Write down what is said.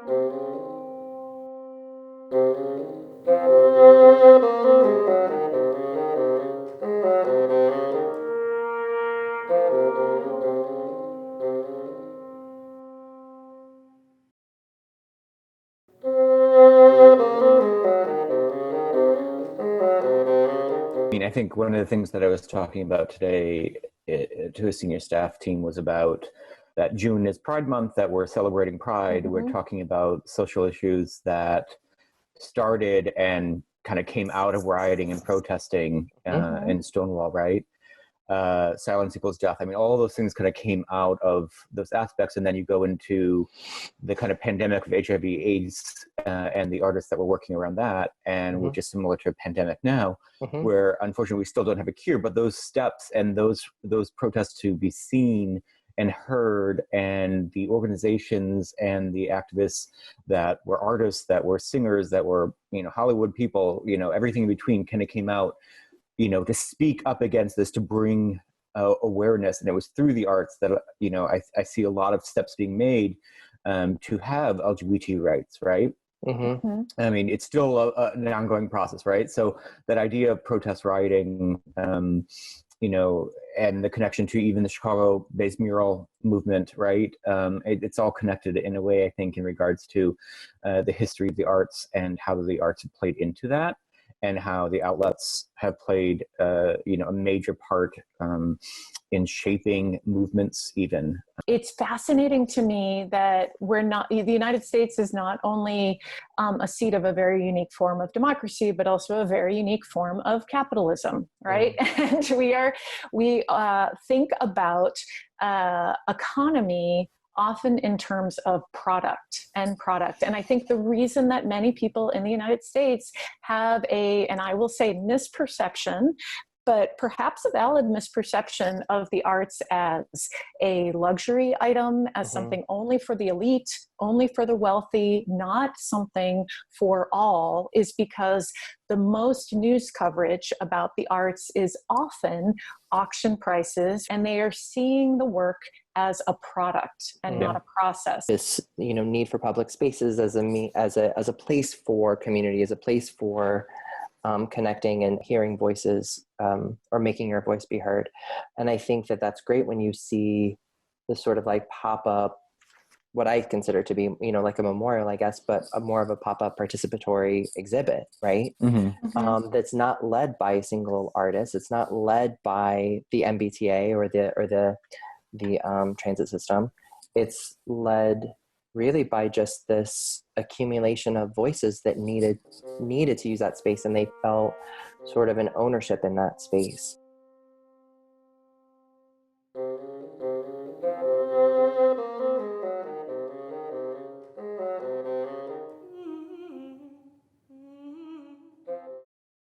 I think one of the things that I was talking about today to a senior staff team was about that June is Pride Month, that we're celebrating Pride. Mm-hmm. We're talking about social issues that started and kind of came out of rioting and protesting in Stonewall, right? Silence equals death. I mean, all those things kind of came out of those aspects. And then you go into the kind of pandemic of HIV AIDS and the artists that were working around that, and which is similar to a pandemic now, where unfortunately we still don't have a cure, but those steps and those protests to be seen and heard, and the organizations and the activists that were artists, that were singers, that were, Hollywood people, everything in between kind of came out, to speak up against this, to bring awareness. And it was through the arts that, I see a lot of steps being made to have LGBT rights, right? Mm-hmm. I mean, it's still an ongoing process, right? So that idea of protest rioting, and the connection to even the Chicago-based mural movement, right? It's all connected in a way, I think, in regards to the history of the arts and how the arts have played into that, and how the outlets have played, a major part in shaping movements even. It's fascinating to me that the United States is not only a seat of a very unique form of democracy, but also a very unique form of capitalism, right? And we think about economy often in terms of product. And I think the reason that many people in the United States have and I will say misperception, but perhaps a valid misperception of the arts as a luxury item, as something only for the elite, only for the wealthy, not something for all, is because the most news coverage about the arts is often auction prices, and they are seeing the work as a product and not a process. This, need for public spaces as a place for community, as a place for connecting and hearing voices, or making your voice be heard. And I think that that's great when you see this sort of like pop-up, what I consider to be, like a memorial, I guess, but more of a pop-up participatory exhibit, right? Mm-hmm. That's not led by a single artist. It's not led by the MBTA or the transit system. It's led really by just this accumulation of voices that needed to use that space, and they felt sort of an ownership in that space.